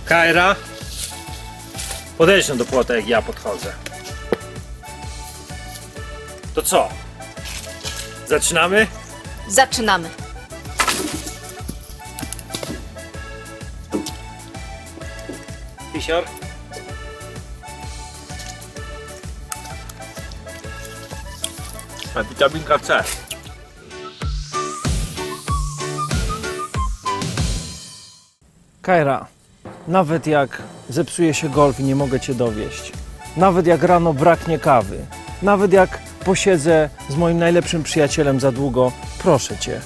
Kajra, podejdź no do płota, jak ja podchodzę. To co? Zaczynamy? Zaczynamy. Pisior? A witaminka C. Kajra, nawet jak zepsuje się golf i nie mogę Cię dowieść, nawet jak rano braknie kawy, nawet jak posiedzę z moim najlepszym przyjacielem za długo, proszę Cię,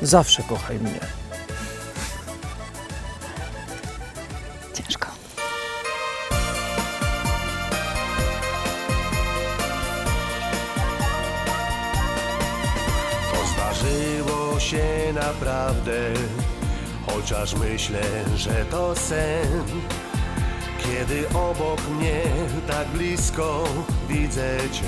zawsze kochaj mnie. Ciężko. To zdarzyło się naprawdę, chociaż myślę, że to sen. Kiedy obok mnie tak blisko widzę Cię.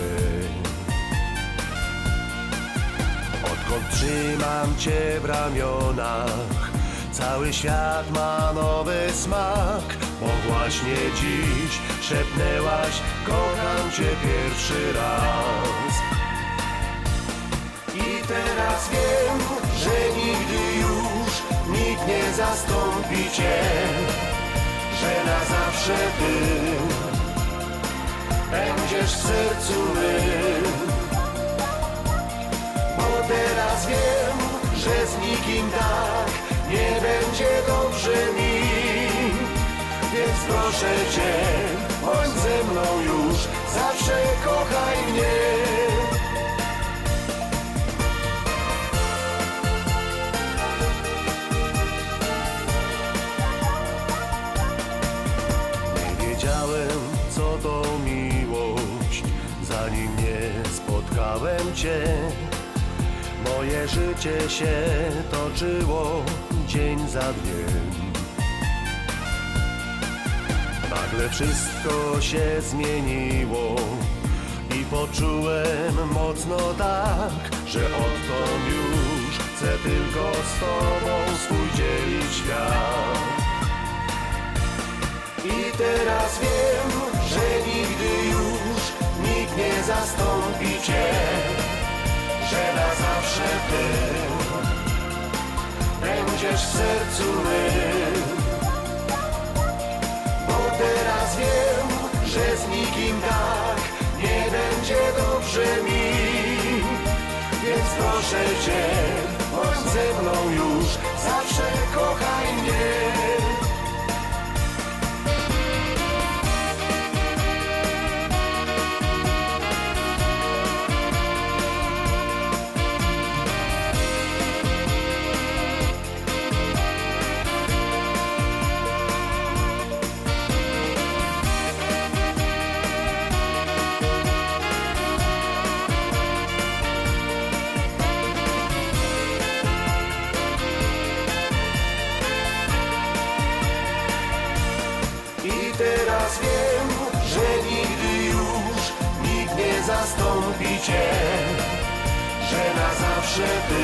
Odkąd trzymam Cię w ramionach, cały świat ma nowy smak. Bo właśnie dziś szepnęłaś, kocham Cię pierwszy raz. I teraz wiem, że nigdy już nikt nie zastąpi Cię, że na zawsze Ty będziesz w sercu mym. Bo teraz wiem, że z nikim tak nie będzie dobrze mi. Więc proszę Cię, bądź ze mną już, zawsze kochaj mnie. Nie wiedziałem, co to miłość, zanim nie spotkałem Cię. Moje życie się toczyło dzień za dniem. Nagle wszystko się zmieniło i poczułem mocno tak, że odtąd już chcę tylko z Tobą swój dzielić świat. I teraz wiem, że nigdy już nikt nie zastąpi Cię, że na zawsze Ty będziesz w sercu mym. Bo teraz wiem, że z nikim tak nie będzie dobrze mi. Więc proszę Cię, bądź ze mną już, zawsze kochaj mnie. I teraz wiem, że nigdy już nikt nie zastąpi Cię, że na zawsze Ty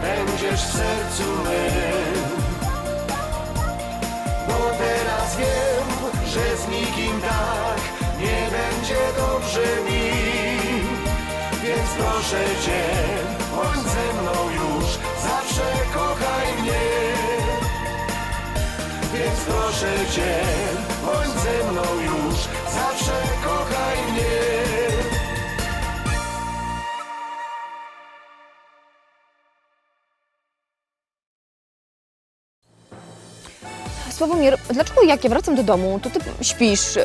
będziesz w sercu mym. Bo teraz wiem, że z nikim tak nie będzie dobrze mi. Więc proszę Cię, bądź ze mną już, zawsze kochaj mnie. Więc proszę Cię, bądź ze mną już, zawsze kochaj mnie. Sławomir, dlaczego jak ja wracam do domu, to Ty śpisz,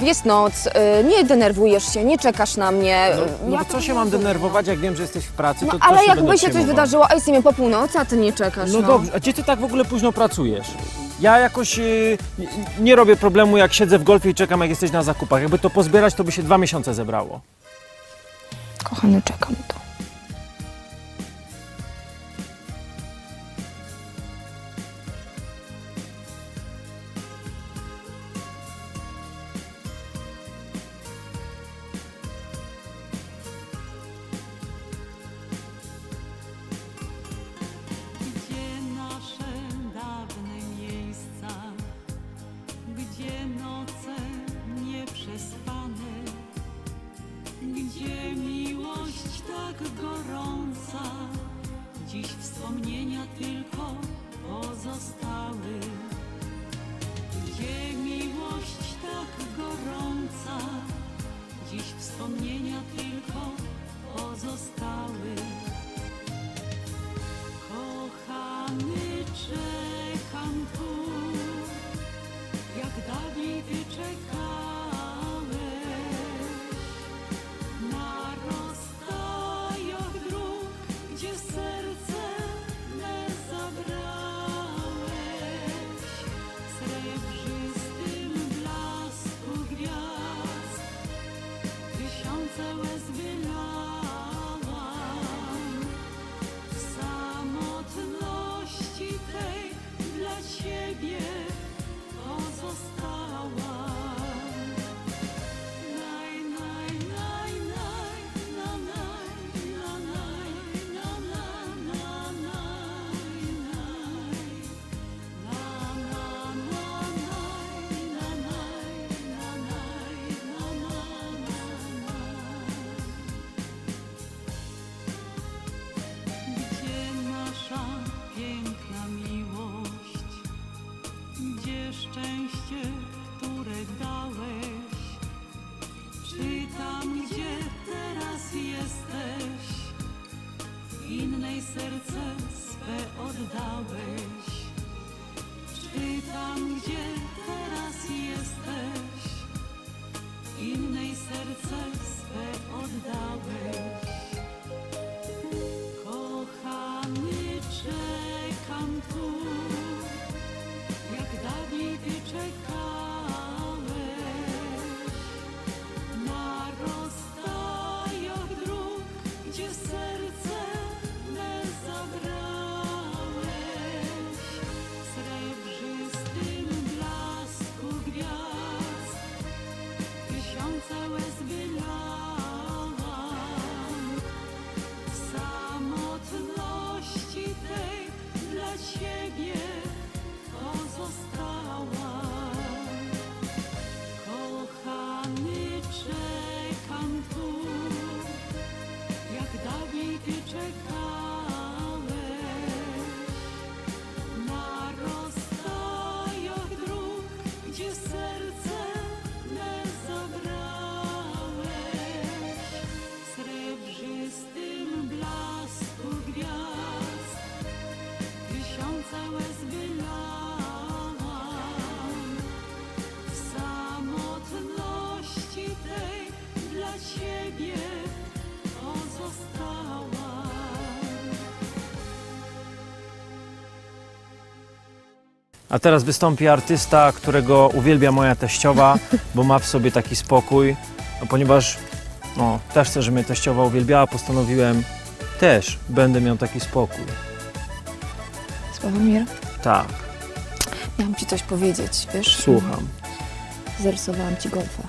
jest noc, nie denerwujesz się, nie czekasz na mnie? No Ja to co się mam denerwować, jak wiem, że jesteś w pracy, No to co ale się będę jakby się coś przejmował? wydarzyło, a jesteśmy po północy, a Ty nie czekasz, No dobrze, a gdzie Ty tak w ogóle późno pracujesz? Ja jakoś nie robię problemu, jak siedzę w golfie i czekam, jak jesteś na zakupach. Jakby to pozbierać, to by się 2 miesiące zebrało. Kochany, czekam tu. Gdzie nasze dawne miejsce? Gdzie miłość tak gorąca, dziś wspomnienia tylko pozostały. Gdzie miłość tak gorąca, dziś wspomnienia tylko pozostały. Kochany, czekam tu, jak dawniej ty czekałeś. Na rozstajach dróg, gdzie serce me zabrałeś. W srebrzystym blasku gwiazd tysiące łez wylałam. W samotności tej dla ciebie pozostała. Gdzie nasza piękna miłość? Gdzie szczęście, które dałeś? Czy tam, gdzie teraz jesteś, innej serce swe oddałeś? Czy tam, gdzie teraz jesteś, innej serce swe oddałeś? Kochany, czekam tu, jak dawniej ty czekałeś. Na rozstajach dróg, gdzie serce me zabrałeś. W srebrzystym blasku gwiazd tysiące łez wylałam. W samotności tej dla ciebie pozostała. Kochany, czekam tu, jak dawniej ty czekałeś. Na rozstajach dróg, gdzie serce me zabrałeś. W srebrzystym blasku gwiazd tysiące łez wylałam. W samotności tej dla ciebie pozostała. A teraz wystąpi artysta, którego uwielbia moja teściowa, bo ma w sobie taki spokój. A ponieważ też chcę, żeby mnie teściowa uwielbiała, postanowiłem też będę miał taki spokój. Sławomir, Tak, miałam ci coś powiedzieć, wiesz? słucham. Zarysowałam ci golfa.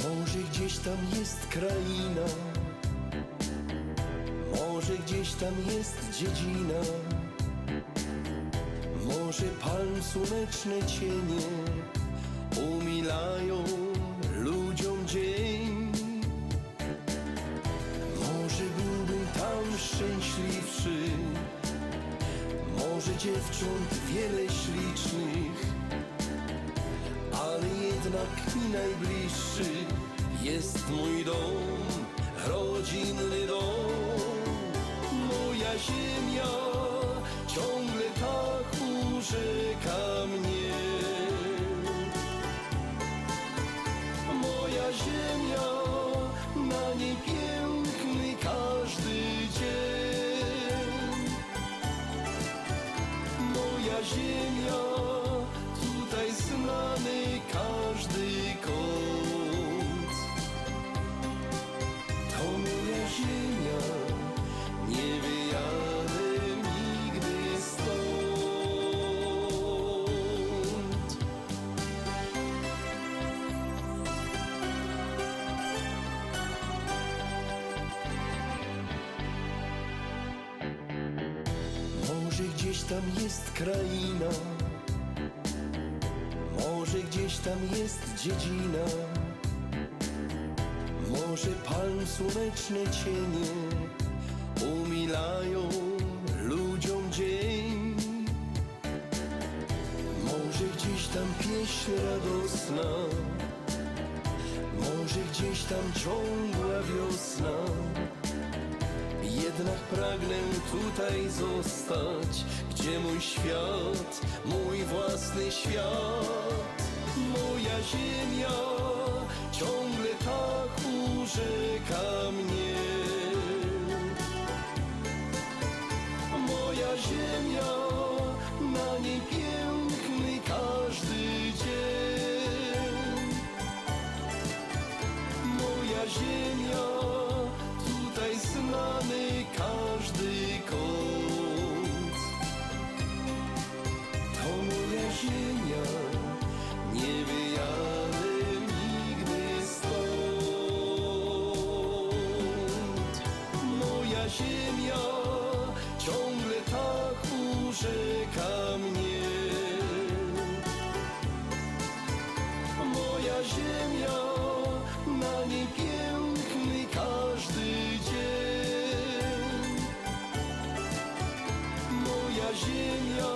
Może gdzieś tam jest kraina, może gdzieś tam jest dziedzina, może palm słoneczne cienie umilają ludziom dzień. Może byłbym tam szczęśliwszy, może dziewcząt wiele ślicznych, ale jednak mi najbliższy jest mój dom, rodzinny dom. Moja ziemia ciągle tak urzeka mnie. Moja ziemia, na niej piękny każdy dzień. Moja ziemia, tutaj znany każdy kąt. To moja ziemia, nie wyjadę nigdy stąd. gdzieś tam jest kraina, może gdzieś tam jest dziedzina, może palm słoneczne cienie umilają ludziom dzień. Może gdzieś tam pieśń radosna, może gdzieś tam ciągła wiosna. Jednak pragnę tutaj zostać, gdzie mój świat, mój własny świat. Moja ziemia ciągle tak urzeka mnie. Moja ziemia, na niej piękny każdy dzień. Moja ziemia, tutaj znany każdy kąt. To moja ziemia, nie wyjadę nigdy stąd. Moja ziemia ciągle tak urzeka mnie. Moja ziemia, na niej piękny każdy dzień. Moja ziemia,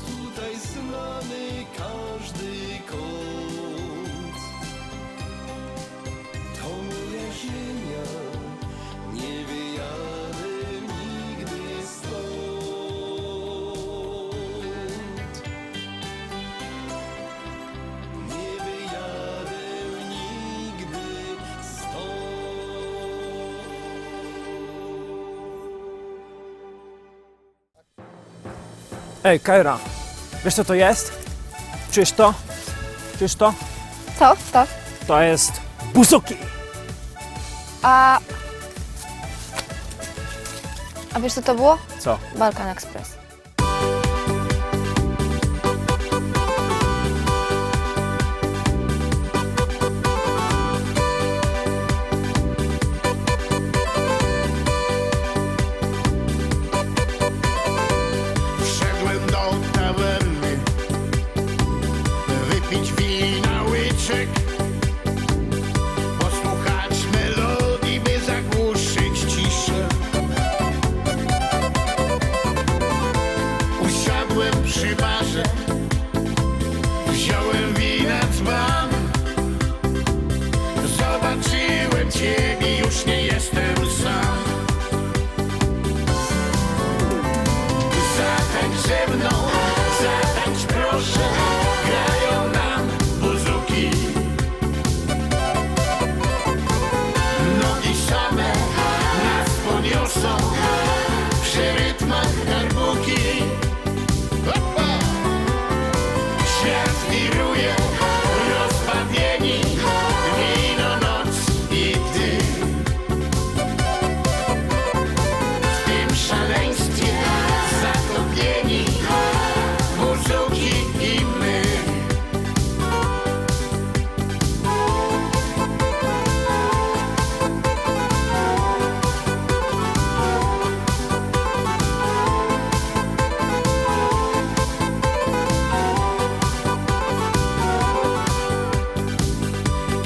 tutaj znany każdy kąt. To moja ziemia, nie wyjadę nigdy stąd. Nie wyjadę nigdy stąd. Ej, Kajra, wiesz co to jest? Czujesz to? Czujesz to? Co? To? To jest buzuki. A wiesz co to było? Co? Balkan Express. Wszedłem do tawerny, wypić wina łyczek, posłuchać melodii, by zagłuszyć ciszę. Usiadłem przy barze, wziąłem wina dzban. Zobaczyłem ciebie, już nie jestem sam. Zatańcz ze mną, zatańcz proszę, grają nam buzuki. Nogi same nas poniosą przy rytmach darbuki. Opa! Świat wiruje, rozbawieni, wino, noc i ty. W tym szaleństwie zatopieni, buzuki i my.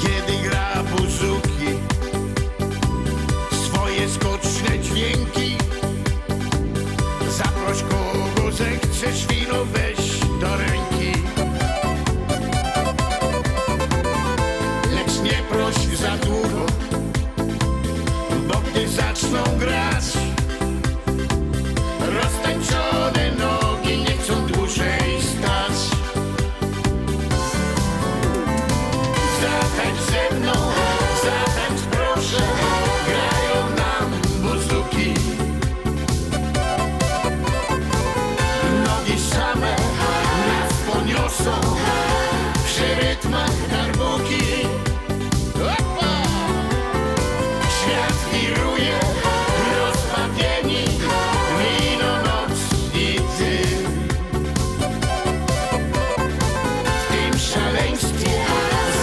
Kiedy gra buzuki, swoje skoczne dźwięki, zaproś kogo zechcesz, wino weź do ręki. Lecz nie proś za długo, bo gdy zaczną grać, roztańczone nogi nie chcą dłużej stać. Zatańcz ze mną, zatańcz proszę, grają nam buzuki. Nogi same nas poniosą przy rytmach darbuki. Opa! Świat wiruje, rozbawieni, wino, noc i ty. W tym szaleństwie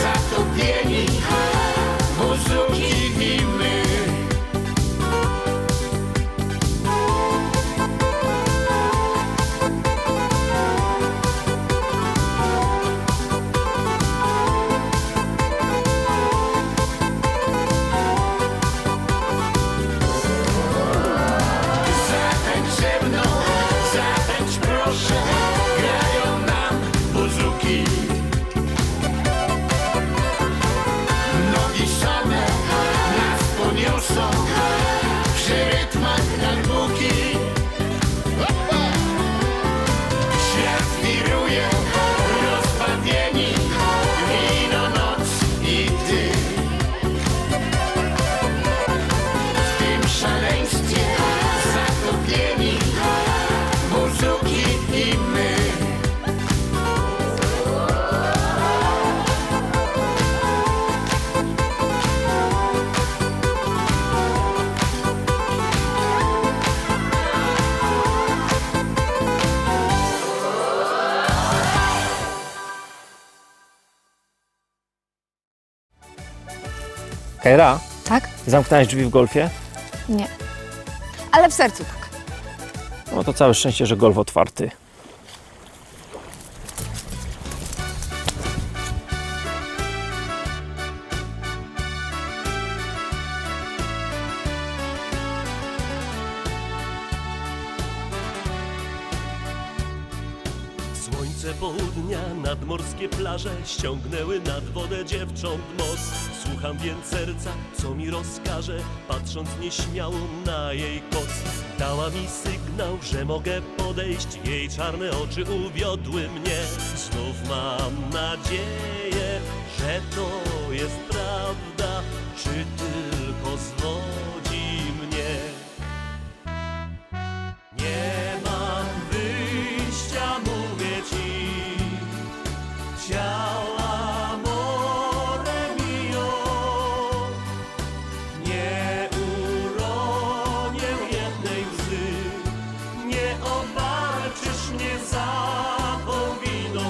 zatopieni, buzuki i my. wioski. Świat wiruje, rozpadnieni, wino, noc i ty. W tym szaleństwie zatopieni, muzuki i my. Kajra, Tak? zamknąłeś drzwi w golfie? Nie. Ale w sercu tak. No to całe szczęście, że golf otwarty. Słońce południa, nadmorskie plaże ściągnęły nad wodę dziewcząt moc. Słucham więc serca, co mi rozkaże, patrząc nieśmiało na jej koc. Dała mi sygnał, że mogę podejść, jej czarne oczy uwiodły mnie. Znów mam nadzieję, że to jest prawda, czy tylko zwodzi mnie. Nie mam wyjścia, mówię ci, ciao amore mio. Nie uronię jednej łzy, nie obarczysz mnie zapą winą.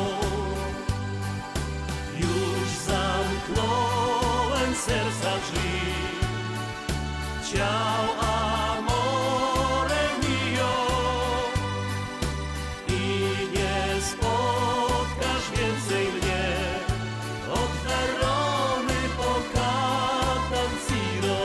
Już zamknąłem serca drzwi, ciao amore mio. I nie spotkasz więcej mnie od Verony po Catanzaro.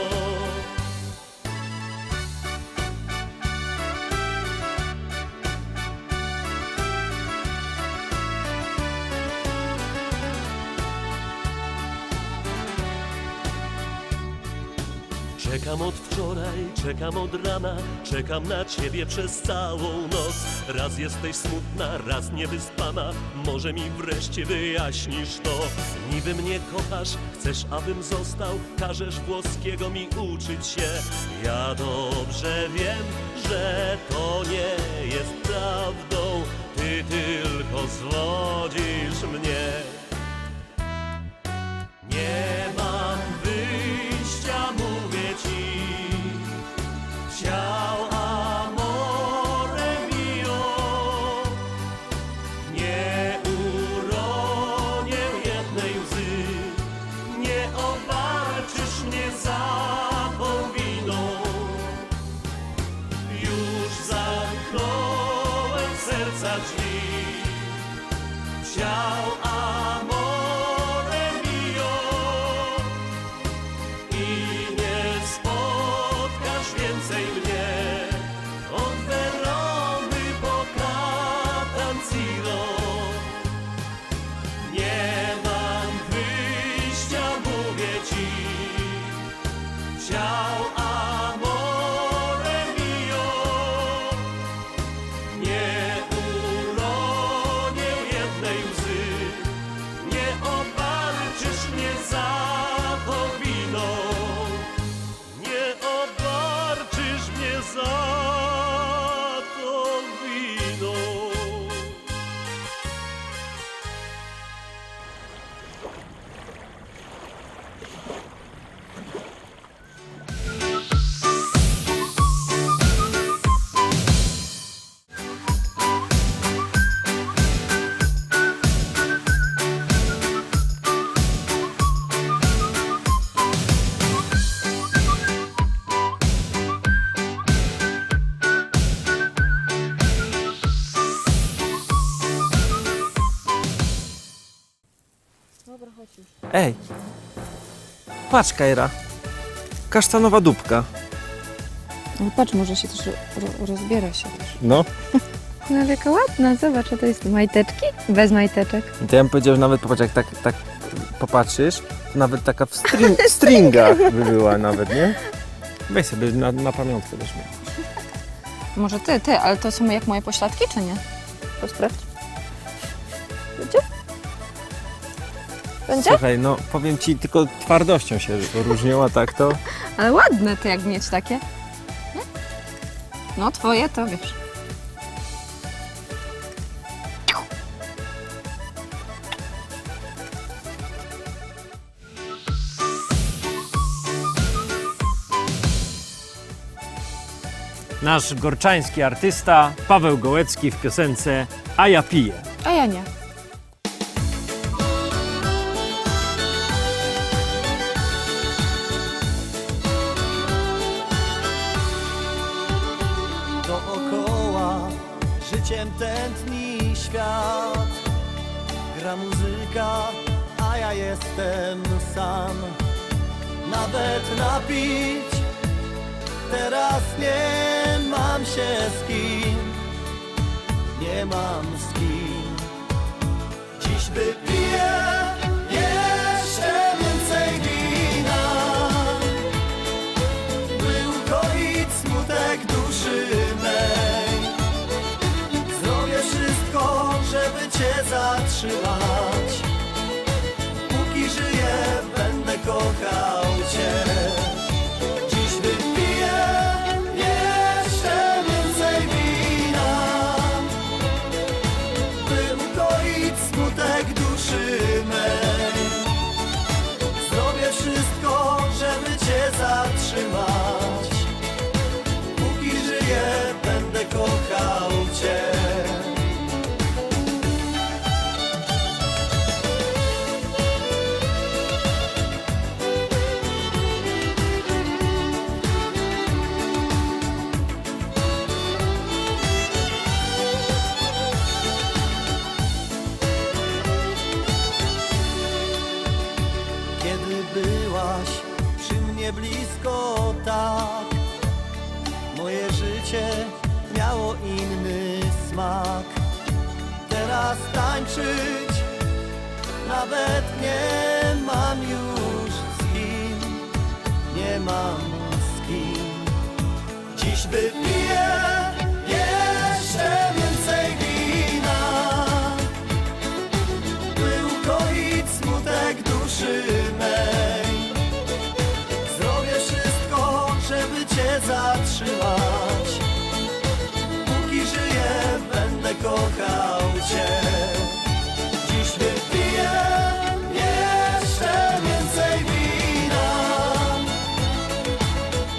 Czekam od wczoraj, czekam od rana, czekam na ciebie przez całą noc. Raz jesteś smutna, raz niewyspana, może mi wreszcie wyjaśnisz to. Niby mnie kochasz, chcesz abym został, każesz włoskiego mi uczyć się. Ja dobrze wiem, że to nie jest prawdą, ty tylko zwodzisz mnie. Nie mam wyjścia, mówię ci, ciao amore mio. Nie uronię jednej łzy, nie obarczysz mnie zapą winą. Już zamknąłem serca drzwi, ciao amore mio. I nie spotkasz więcej mnie od Verony po Catanzaro. Nie mam wyjścia, mówię ci, ciao amore mio. Nie uronię jednej łzy, nie obarczysz mnie zapą winą. Nie obarczysz mnie zapą winą. Ej, patrz Kajra, kasztanowa dupka. No patrz, może się też rozbiera się też. No. No ale jaka ładna, zobacz, a to jest majteczki? Bez majteczek. To ja bym powiedział, że nawet popatrz, jak tak popatrzysz, to nawet taka w stringach by była nawet, nie? Weź sobie na pamiątkę weźmie. Może ty, ale to są jak moje pośladki, czy nie? To sprawdź. Będzie? Będzie? Słuchaj, no powiem ci, tylko twardością się różnią, a tak to... Ale ładne ty jak mieć takie. Nie? No twoje to wiesz. Nasz gorczański artysta Paweł Gołecki w piosence A ja piję. A ja nie. Dookoła życiem tętni świat. Gra muzyka, a ja jestem sam. Nawet napić teraz nie mam się z kim. Nie mam z kim. Dziś wypiję jeszcze więcej wina, by ukoić smutek duszy mej. Zrobię wszystko, żeby cię zatrzymać. Póki żyję, będę kochał cię. Dziś wypiję jeszcze więcej wina, by ukoić smutek duszy mej. Zrobię wszystko, żeby cię zatrzymać. Póki żyję, będę kochał cię. Kiedy byłaś przy mnie blisko tak, moje życie miało inny smak. Teraz tańczyć nawet nie mam już z kim. Nie mam z kim. Dziś wypiję jeszcze więcej wina, by ukoić smutek duszy mej. Zrobię wszystko, żeby cię zatrzymać. Póki żyję, będę kochał cię. Dziś wypiję jeszcze więcej wina,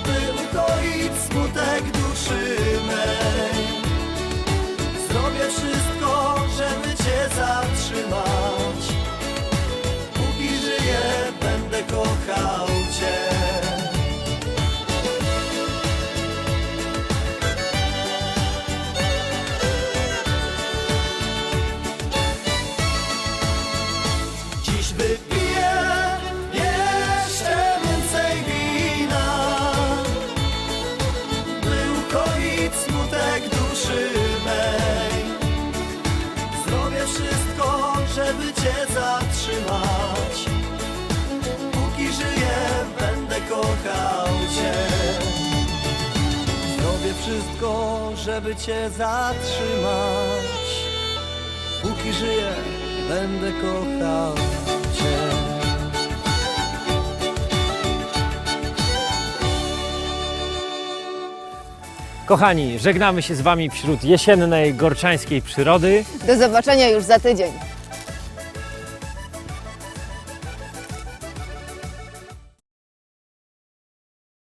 by ukoić smutek duszy mej. Zrobię wszystko, żeby cię zatrzymać. Póki żyję, będę kochał cię. Dziś wypiję jeszcze więcej wina, by ukoić smutek duszy mej. Zrobię wszystko, żeby cię zatrzymać. Póki żyję, będę kochał cię. Zrobię wszystko, żeby cię zatrzymać. Póki żyję, będę kochał cię. Kochani, żegnamy się z wami wśród jesiennej, gorczańskiej przyrody. Do zobaczenia już za tydzień.